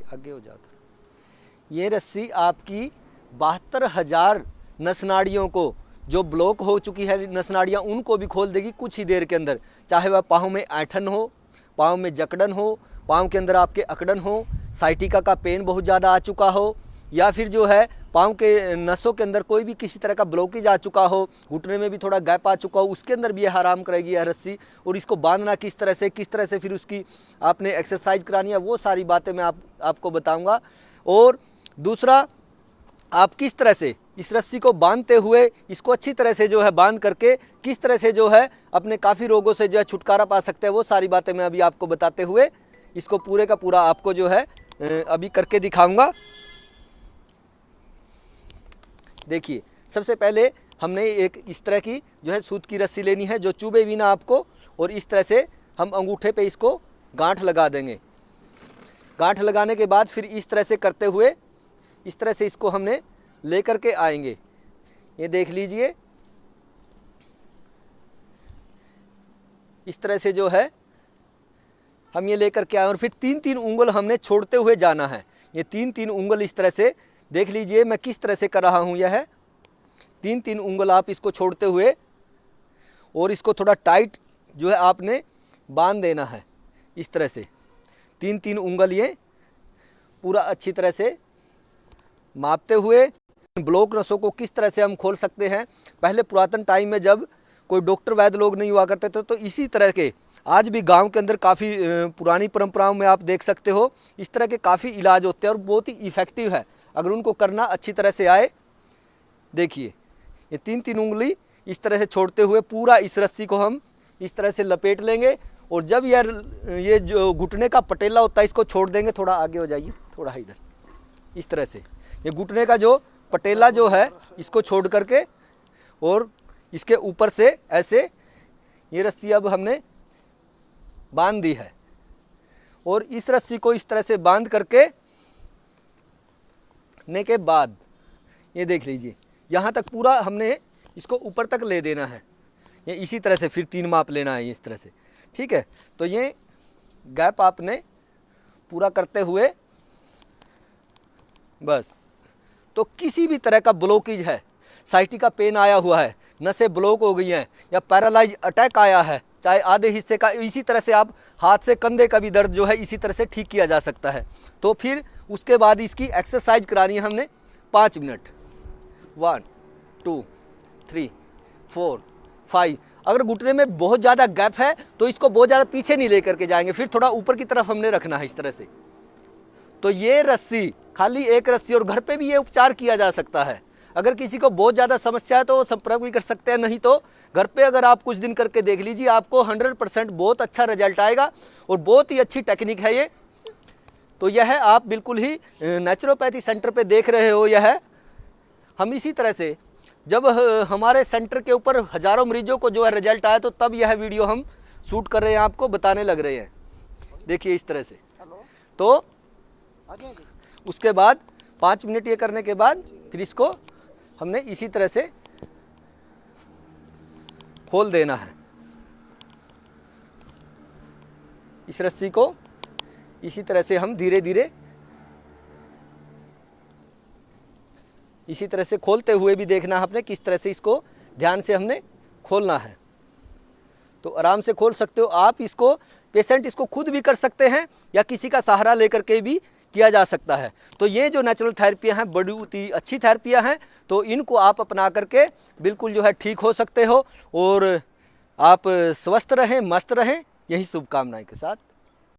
आगे हो जाओ। ये रस्सी आपकी 72,000 नस नाड़ियों को, जो ब्लॉक हो चुकी है नस नाड़ियाँ, उनको भी खोल देगी कुछ ही देर के अंदर। चाहे वह पाँव में ऐंठन हो, पाँव में जकड़न हो, पाँव के अंदर आपके अकड़न हो, साइटिका का पेन बहुत ज़्यादा आ चुका हो, या फिर जो है पाँव के नसों के अंदर कोई भी किसी तरह का ब्लॉकेज आ चुका हो, घुटने में भी थोड़ा गैप आ चुका हो, उसके अंदर भी यह आराम करेगी यह रस्सी। और इसको बांधना किस तरह से फिर उसकी आपने एक्सरसाइज करानी है, वो सारी बातें मैं आपको बताऊँगा। और दूसरा, आप किस तरह से इस रस्सी को बांधते हुए इसको अच्छी तरह से जो है बांध करके किस तरह से जो है अपने काफ़ी रोगों से जो है छुटकारा पा सकते हैं, वो सारी बातें मैं अभी आपको बताते हुए इसको पूरे का पूरा आपको जो है अभी करके दिखाऊंगा। देखिए, सबसे पहले हमने एक इस तरह की जो है सूत की रस्सी लेनी है जो चुभे भी ना आपको, और इस तरह से हम अंगूठे पे इसको गांठ लगा देंगे। गांठ लगाने के बाद फिर इस तरह से करते हुए इस तरह से इसको हमने लेकर के आएंगे। ये देख लीजिए, इस तरह से जो है हम ये लेकर के आए, और फिर 3-3 उंगल हमने छोड़ते हुए जाना है। ये 3-3 उंगल इस तरह से देख लीजिए मैं किस तरह से कर रहा हूँ। यह है 3-3 उंगल आप इसको छोड़ते हुए, और इसको थोड़ा टाइट जो है आपने बांध देना है। इस तरह से 3-3 उंगल ये पूरा अच्छी तरह से मापते हुए ब्लॉक नसों को किस तरह से हम खोल सकते हैं। पहले पुरातन टाइम में जब कोई डॉक्टर वैद्य लोग नहीं हुआ करते थे, तो इसी तरह के आज भी गांव के अंदर काफ़ी पुरानी परंपराओं में आप देख सकते हो इस तरह के काफ़ी इलाज होते हैं, और बहुत ही इफ़ेक्टिव है अगर उनको करना अच्छी तरह से आए। देखिए, ये 3-3 उंगली इस तरह से छोड़ते हुए पूरा इस रस्सी को हम इस तरह से लपेट लेंगे, और जब ये जो घुटने का पटेला होता है इसको छोड़ देंगे। थोड़ा आगे हो जाइए, थोड़ा इधर, इस तरह से ये घुटने का जो पटेला जो है इसको छोड़ करके, और इसके ऊपर से ऐसे ये रस्सी अब हमने बांध दी है। और इस रस्सी को इस तरह से बांध करके ने के बाद ये देख लीजिए, यहाँ तक पूरा हमने इसको ऊपर तक ले देना है। ये इसी तरह से फिर 3 माप लेना है इस तरह से, ठीक है। तो ये गैप आपने पूरा करते हुए बस, तो किसी भी तरह का ब्लॉकेज है, साइटिका पेन आया हुआ है, नसें ब्लॉक हो गई हैं, या पैरालाइज अटैक आया है, चाहे आधे हिस्से का, इसी तरह से आप हाथ से कंधे का भी दर्द जो है इसी तरह से ठीक किया जा सकता है। तो फिर उसके बाद इसकी एक्सरसाइज करानी है हमने 5 मिनट। 1 2 3 4 5। अगर घुटने में बहुत ज़्यादा गैप है तो इसको बहुत ज़्यादा पीछे नहीं लेकर के जाएंगे, फिर थोड़ा ऊपर की तरफ हमने रखना है इस तरह से। तो ये रस्सी, खाली एक रस्सी, और घर पे भी ये उपचार किया जा सकता है। अगर किसी को बहुत ज़्यादा समस्या है तो संपर्क भी कर सकते हैं, नहीं तो घर पे अगर आप कुछ दिन करके देख लीजिए, आपको 100% बहुत अच्छा रिजल्ट आएगा, और बहुत ही अच्छी टेक्निक है ये। तो यह है, आप बिल्कुल ही नेचुरोपैथी सेंटर पे देख रहे हो। यह है, हम इसी तरह से जब हमारे सेंटर के ऊपर हज़ारों मरीजों को जो है रिजल्ट आया, तो तब यह वीडियो हम शूट कर रहे हैं, आपको बताने लग रहे हैं। देखिए इस तरह से। तो उसके बाद 5 मिनट ये करने के बाद फिर इसको हमने इसी तरह से खोल देना है। इस रस्सी को इसी तरह से हम धीरे धीरे इसी तरह से खोलते हुए भी देखना है आपने किस तरह से इसको ध्यान से हमने खोलना है। तो आराम से खोल सकते हो आप इसको, पेशेंट इसको खुद भी कर सकते हैं या किसी का सहारा लेकर के भी किया जा सकता है। तो ये जो नेचुरल थेरेपियाँ हैं बहुत ही अच्छी थेरेपियाँ हैं, तो इनको आप अपना करके बिल्कुल जो है ठीक हो सकते हो, और आप स्वस्थ रहें, मस्त रहें, यही शुभकामनाएं के साथ।